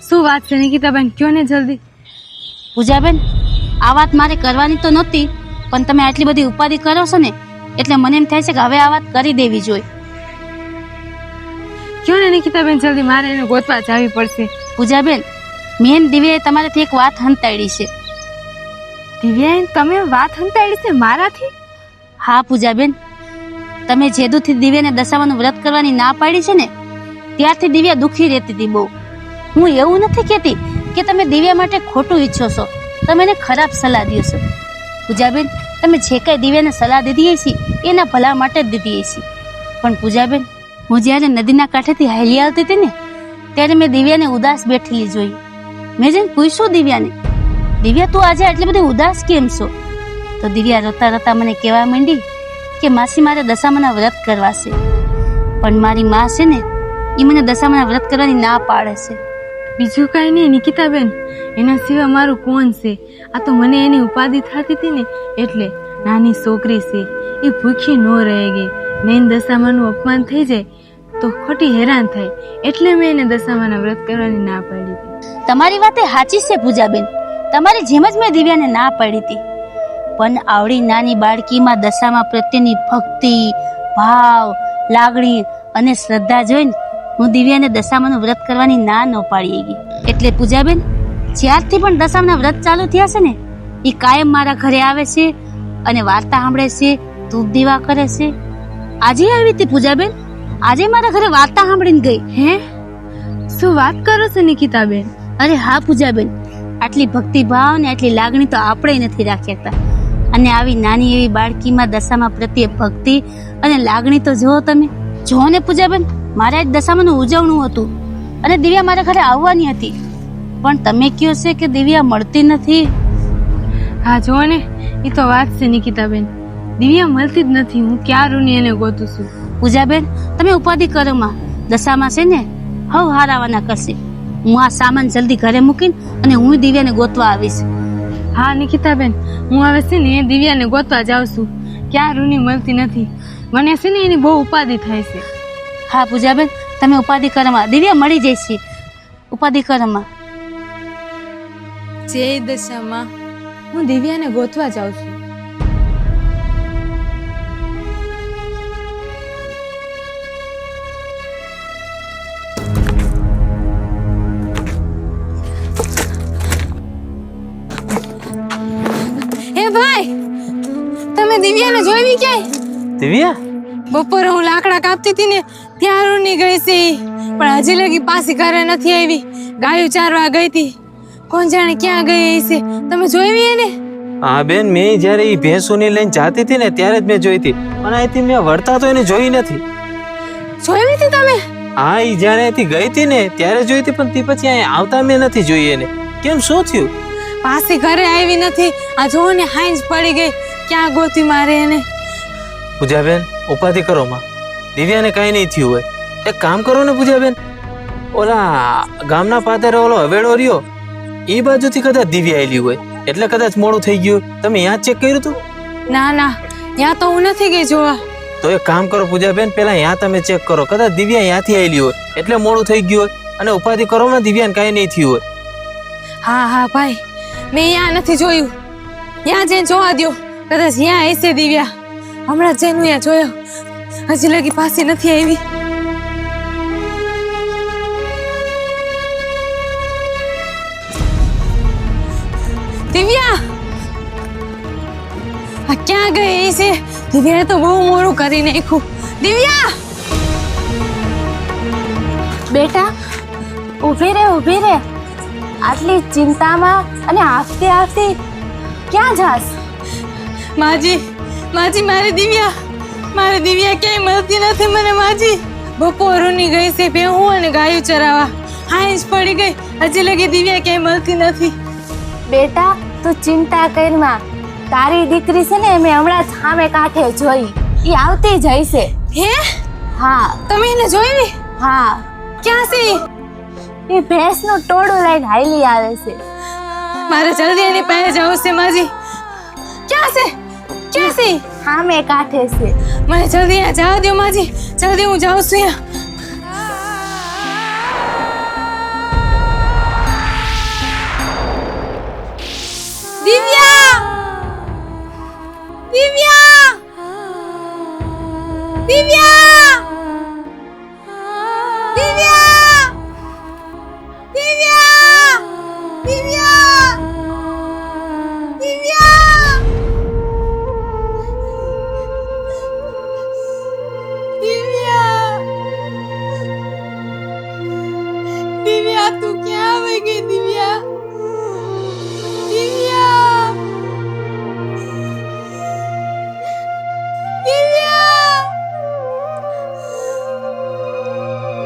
શું વાત છે નિકિતાબેન? કયો ને જલ્દી. પૂજાબેન, આ વાત મારે કરવાની તો નહોતી, પણ તમે આટલી બધી ઉપાધિ કરો છો ને એટલે મને એમ થાય છે કે હવે આ વાત કરી દેવી જોઈએ. કયો ને નિકિતાબેન જલ્દી, મારે એને ગોતવા જવી પડશે. પૂજાબેન, મેન દિવ્યાએ તમારાથી એક વાત હંતાડી છે. દિવ્યા, તમે વાત હંતાડી છે મારાથી? હા પૂજાબેન, તમે જેદુથી દિવ્યાને દશામાનું વ્રત કરવાની ના પાડી છે ને ત્યારથી દિવ્યા દુઃખી રહેતી હતી બહુ. હું એવું નથી કહેતી કે તમે દિવ્યા માટે ખોટું ઈચ્છો છો, તમે એને ખરાબ સલાહ દો છો. પૂજાબેન, તમે જે કાંઈ દિવ્યાને સલાહ દીધી હશે એના ભલા માટે જ દીધી હશે. પણ પૂજાબેન, હું જ્યારે નદીના કાંઠેથી હાલી આવતી હતી ને ત્યારે મેં દિવ્યાને ઉદાસ બેઠેલી જોઈ. મેં જઈને પૂછ્યું દિવ્યાને, દિવ્યા તું આજે આટલી બધી ઉદાસ કેમ છો? તો દિવ્યા રોતા રોતા મને કહેવા માંડી કે માસી, મારે દશામાના વ્રત કરવા છે, પણ મારી માં છે ને એ મને દશામાના વ્રત કરવાની ના પાડે છે. બીજું કઈ નહીં નિકિતાબેન, એના સિવાય મારું કોણ છે? આ તો મને એની ઉપાધિ થતી હતી ને એટલે. નાની છોકરી છે, એ ભૂખી ન રહે ગઈ ને એને દશામાનું અપમાન થઈ જાય તો ખોટી હેરાન થાય, એટલે મેં એને દશામાના વ્રત કરવાની ના પાડી હતી. તમારી વાત એ સાચી છે પૂજાબેન, તમારી જેમ જ મેં દિવ્યાને ના પાડી હતી. પણ આવડી નાની બાળકીમાં દશામાં પ્રત્યેની ભક્તિ, ભાવ, લાગણી અને શ્રદ્ધા જોઈને હું દિવ્યાને દશામાનું વ્રત કરવાની ના ન પાડી ગઈ. એટલે પૂજાબેન, જ્યારથી પણ દશામાના વ્રત ચાલુ થયા છે ને એ કાયમ મારા ઘરે આવે છે અને વાર્તા સાંભળે છે, ધૂપ દીવા કરે છે. આજે આવી હતી પૂજાબેન, આજે મારા ઘરે વાર્તા સાંભળીને ગઈ. હે? શું વાત કરો છો નિકિતાબેન? અરે હા પૂજાબેન, આટલી ભક્તિભાવ ને આટલી લાગણી તો આપણે નથી રાખ્યા. અને આવી નાની એવી બાળકીમાં દશામાં પ્રત્યે ભક્તિ અને લાગણી તો જુઓ તમે. જુઓ ને પૂજાબેન, મારે આજ દશામાનું ઉજવણું હતું અને દિવ્યા મારા ઘરે આવવાની હતી, પણ તમે કહો છે કે દિવ્યા મળતી નથી. હા જુઓ ને, એ તો વાત છે નિકિતાબેન, દિવ્યા મળતી જ નથી. હું ક્યારની એને ગોતું છું. પૂજાબેન, તમે ઉપાધિ કરો માં, દશામાં છે ને હવ હારાવાના કરશે. હું આ સામાન જલ્દી ઘરે મૂકીને અને હું દિવ્યાને ગોતવા આવીશ. હા નિકિતાબેન, હું હવે છે ને એ દિવ્યાને ગોતવા જાઉં છું. ક્યાં રૂની મળતી નથી. મને છે ને એની બહુ ઉપાધિ થાય છે. હા પૂજાબેન, તમે ઉપાધિ કરવામાં, દિવ્યા મળી જશે. ઉપાધિ કરવામાં. જય દશામાં, હું દિવ્યાને ગોતવા જાઉં છું. હે ભાઈ, તમે દિવ્યાને જોઈ ક્યાંય? દિવ્યા? બપોરે હું લાકડા કાપતી હતી ને ત્યાં રૂની ગઈ છે ઈ. પણ હજી લગી પાછી ઘરે નથી આવી. ગાયું ચારવા ગઈ હતી. કોણ જાણે ક્યાં ગઈ છે. તમે જોઈ એને? હા બેન, મેં જ્યારે એ ભેંસોને લઈને જાતી હતી ને ત્યારે જ મેં જોઈ હતી, પણ અહીંથી મેં વળતા તો એને જોઈ નથી. જોઈ હતી તમે? હા, એ જ્યારે અહીંથી ગઈ હતી ને ત્યારે જોઈ હતી, પણ તે પછી અહીં આવતા મેં નથી જોઈ એને. કેમ, શું થયું? પાછી ઘરે આવી નથી. આ જો ને હાંજ પડી ગઈ. ક્યાં ગોતી મારે એને? પૂજાબેન, ઉપાધિ કરો માં. દિવ્યાને કાંઈ નહીં થયું હોય. એક કામ કરો ને પૂજાબેન, ઓલા ગામના પાદરે ઓલો હવેડો રહ્યો એ બાજુથી કદાચ દિવ્યા આવેલી હોય, એટલે કદાચ મોડું થઈ ગયું. તમે ત્યાં ચેક કર્યું હતું? ના ના, ત્યાં તો હું નથી ગઈ જોવા. તો એક કામ કરો પૂજાબેન, પેલા ત્યાં તમે ચેક કરો. કદાચ દિવ્યા ત્યાંથી આવેલી હોય એટલે મોડું થઈ ગયું હોય. અને ઉપાધિ કરો ને, દિવ્યાને કાંઈ નહીં થયું હોય. હા હા ભાઈ, મેં ત્યાં નથી જોયું. ત્યાં જઈને જોવા દ્યો. કદાચ ત્યાં હશે દિવ્યા. હમણાં જઈને હું ત્યાં જોયો. હજી લગી પાછી નથી આવી. દિવ્યા, આ ક્યાં ગઈ છે? દિવ્યાએ તો બહુ મોડું કરી નાખ્યું. દિવ્યા! બેટા ઊભી રે. આટલી ચિંતામાં અને આફતી આફતી ક્યાં જાસ? માજી, મારી દિવ્યા ક્યાંય મળતી નથી મને. માજી, બપોરની ગઈ છે ભેહું અને ગાયું ચરાવવા. હાંજ પડી ગઈ. હજી લગી દિવ્યા ક્યાંય મળતી નથી. બેટા તું ચિંતા કરમાં. તારી દીકરી છે ને મેં હમણાં જ સામે કાંઠે જોઈ. ઈ આવતી જ હશે. હે? હા. તમે એને જોઈ? હા. ક્યાં છે? એ ભેંસનું ટોળું લઈને હાલી આવે છે. મારે જલ્દી એની પાસે જવું છે. માજી, ક્યાં છે? સામે કાંઠે છે. મને જલ્દી અહીંયા જવા દો માજી. જલ્દી, હું જાઉં છું અહીંયા. દિવ્યા! દિવ્યા, તું ક્યાં આવી ગઈ? દિવ્યા!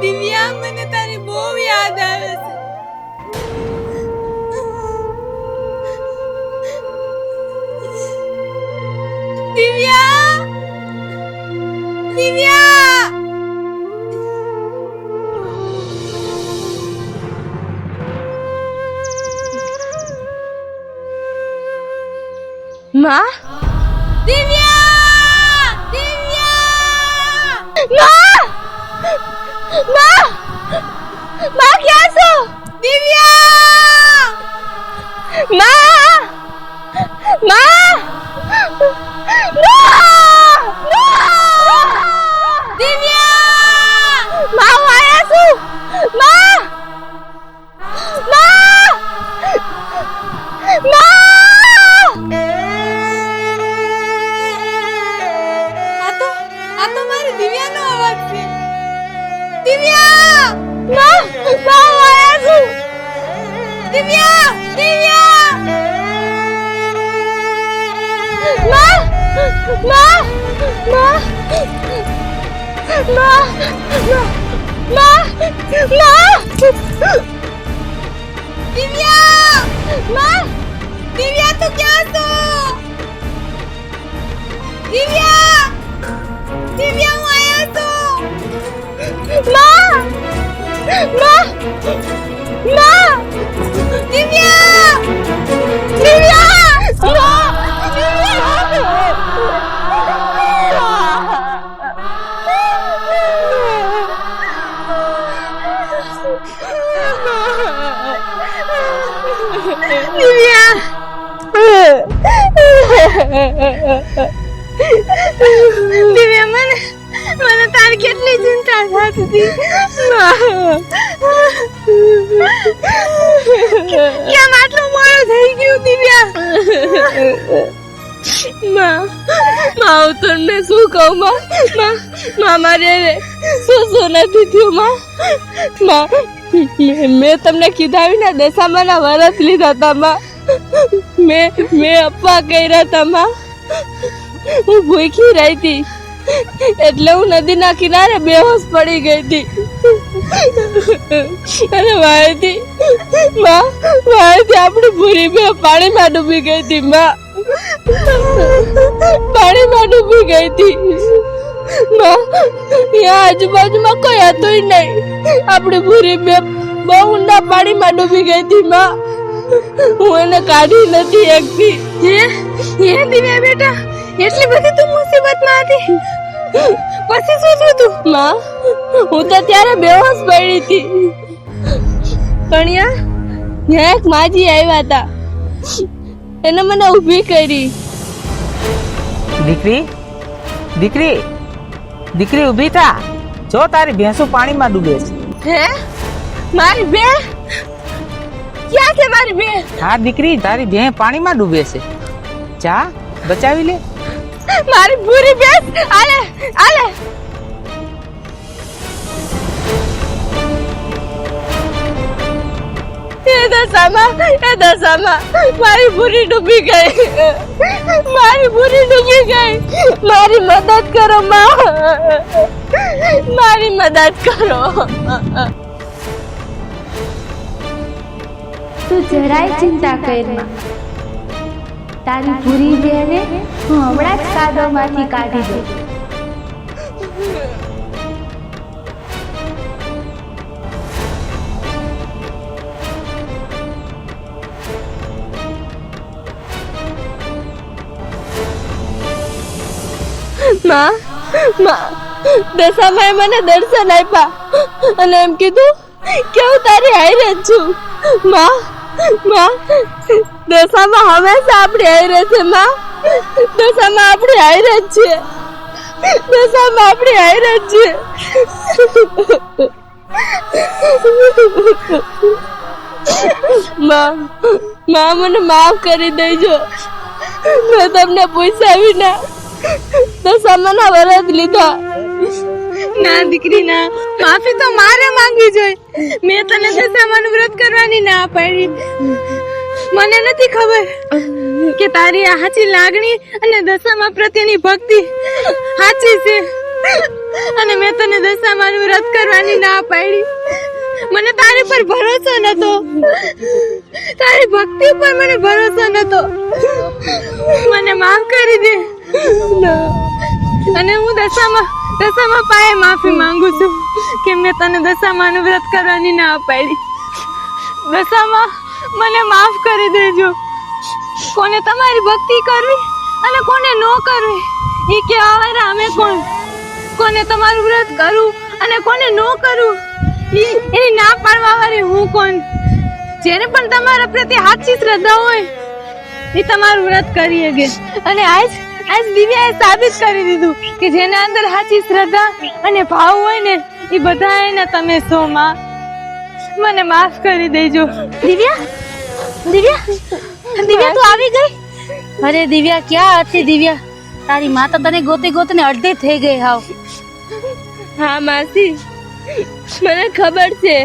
દિવ્યા, મને તારી બહુ યાદ આવે છે. દિવ્યા! માં? માં ક્યાં છો? માં! આ તો મારી દિવ્યાનો અવાજ છે. દિવ્યા! દિવ્યા, તું ક્યાં છો? દિવ્યા, હું આયા છું. દિવ્યા, મને તારી કેટલી ચિંતા થતી હતી. કેમ આટલું મોડું થઈ ગયું? દિવ્યા, માં હું તમને શું કહું માં મારે શું નથી થયું માં મેં તમને કીધા વિના દશામાના વરસ લીધા હતા માં મેં અપવા કર્યા હતા માં હું ભૂખી રહી હતી એટલે હું નદીના કિનારે બેહોશ પડી ગઈ હતી અને વાયથી આપણી ભૂરી બે પાણીમાં ડૂબી ગઈ હતી માં પાણીમાં ડૂબી ગઈ હતી માં ત્યાં આજુબાજુમાં કોઈ હતું નહીં આપણી ભૂરી બે બહુ ઊંડા પાણીમાં ડૂબી ગઈ હતી માં હું એને કાઢી નથી શકતી હે દિવ્યા બેટા એટલી બધી તું મુસીબતમાં હતી પછી શું થયું તું માં હું તો ત્યારે બેહોશ પડી હતી પણ ત્યાં એક માજી આવ્યા હતા એને મને ઊભી કરી દીકરી ઊભી થા જો તારી ભેંસું પાણીમાં ડૂબે છે હે મારી બે ક્યાં છે મારી બે હા દીકરી તારી ભેં પાણીમાં ડૂબે છે જા બચાવી લે મારી પૂરી બેસ આલે એ દશામાં મારી પૂરી ડૂબી ગઈ મારી મદદ કરો માં મારી મદદ કરો તું જરાય ચિંતા કરમાં. તારી પૂરી બેને હું હમણાં જ કાદવમાંથી કાઢી દઉં. દશામાએ મને દર્શન આપ્યા અને એમ કીધું કે હું તારી હારે જ છું. દશામાં હંમેશા આપણી હારે છે. દશામાં આપણી હારે જ છે. દશામાં આપણી હારે જ છે. માં મને માફ કરી દેજો. મેં તમને પૂછ્યા વિના દશામાના વરદ લીધા. ના દીકરી ના, માફી તો મારે માંગવી જોઈએ. મેં તને દશામાનું વ્રત કરવાની ના પાડી. મને નથી ખબર કે તારી આ સાચી લાગણી અને દશામા પ્રત્યેની ભક્તિ સાચી છે, અને મેં તને દશામાનું વ્રત કરવાની ના પાડી. મને તારી પર ભરોસો નતો, તારી ભક્તિ પર મને ભરોસો નતો. મને માફ કરી દે. અને હું દશામા પાસે માફી માંગુ છું કે મેં તને દશામાનું વ્રત કરવાની ના પાડી. દશામા, મને માફ કરી દેજો. કોને તમારી ભક્તિ કરવી અને કોને ન કરવી એ કેવા વાળા અમે કોણ? કોને તમારું વ્રત કરવું અને કોને ન કરવું એની ના પાડવા વાળી હું કોણ? જેને પણ તમારા પ્રત્યે સાચી શ્રદ્ધા હોય એ તમારું વ્રત કરી શકે. અને આજ દિવ્યાએ સાબિત કરી દીધું કે જેના અંદર સાચી શ્રદ્ધા અને ભાવ હોય ને એ બધા એને તમે છો. માં, મને માફ કરી દેજો. દિવ્યા તું આવી ગઈ? અરે દિવ્યા, ક્યાં હતી દિવ્યા? તારી માં તો તને ગોતી અડધી થઈ ગઈ. હાવ. હા માસી, મને ખબર છે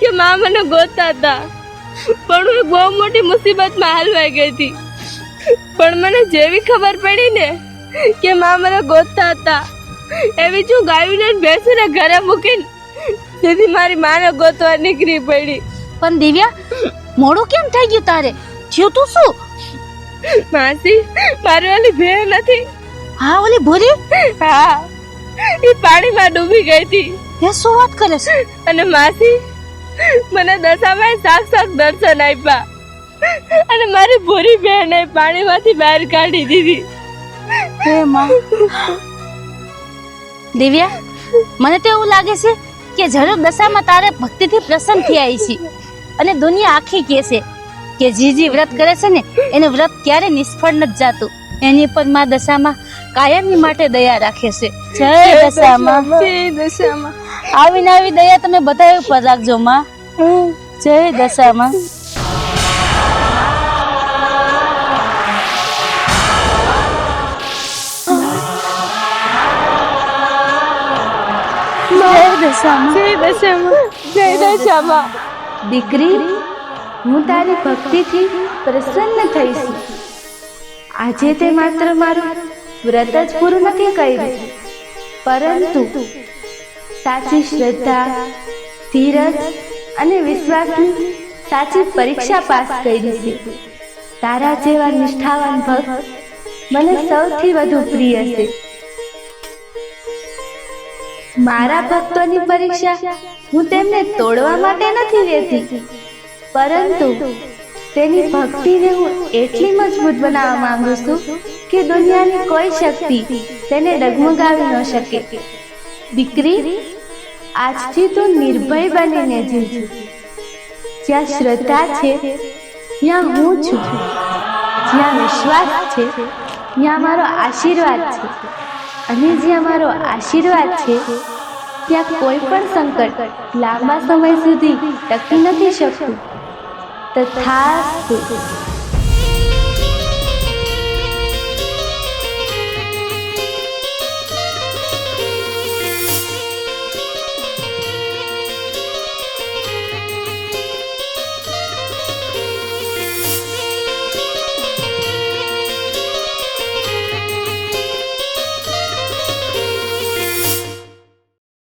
કે માં મને ગોતતા હતા, પણ હું બહુ મોટી મુસીબતમાં હાલવાઈ ગઈ હતી. પણ મને જેવી ખબર પડી ને કે માં મને ગોતતા હતા, એવી જ હું ગાયું ને બેસીને ઘરે મૂકીને જેથી મારી માને ગોતવા નીકળી પડી. પણ દિવ્યા, મોડું કેમ થઈ ગયું તારે? થયું તું શું? માસી, મારી ઓલી ભેણ નથી? હા, ઓલી ભૂરી? હા, એ પાણીમાં ડૂબી ગઈ હતી. એ શું વાત કરે છે? અને માસી, મને દશામાએ સાક્ષાત દર્શન આપ્યા અને મારી ભૂરી બહેને પાણીમાંથી બહાર કાઢી દીધી. હે માં. દિવ્યા, મને તો એવું લાગે છે કે જરૂર દશામાં તારે ભક્તિથી પ્રસન્ન થઈ આવી છે, અને દુનિયા આખી કહે છે કે જે વ્રત કરે છે ને એનું વ્રત ક્યારે નિષ્ફળ નથી જાતું. એની પર માં દશામાં કાયમની માટે દયા રાખે છે. જય દશામાં. આવીને આવી દયા તમે બધા ઉપર રાખજો માં. જય દશામાં. જય દશામાં. દીકરી, હું તારી ભક્તિથી પ્રસન્ન થઈશ. આજે તે માત્ર મારું વ્રત જ પૂરું નથી કર્યું, પરંતુ સાચી શ્રદ્ધા, ધીરજ અને વિશ્વાસની સાચી પરીક્ષા પાસ કરી છે. તારા જેવા નિષ્ઠાવાન ભક્ત મને સૌથી વધુ પ્રિય છે. મારા ભક્તોની પરીક્ષા હું તેમને તોડવા માટે નથી લેતી, પરંતુ તેની ભક્તિને હું એટલી મજબૂત બનાવવા માંગુ છું કે દુનિયાની કોઈ શક્તિ તેને ડગમગાવી ન શકે. દીકરી, આજથી તું નિર્ભય બનીને જીવજો. જ્યાં શ્રદ્ધા છે ત્યાં હું છું, જ્યાં વિશ્વાસ છે ત્યાં મારો આશીર્વાદ છે, અને જ્યાં મારો આશીર્વાદ છે ત્યાં કોઈ પણ સંકટ લાંબા સમય સુધી ટકી નથી શકતું. તથાસ્તુ.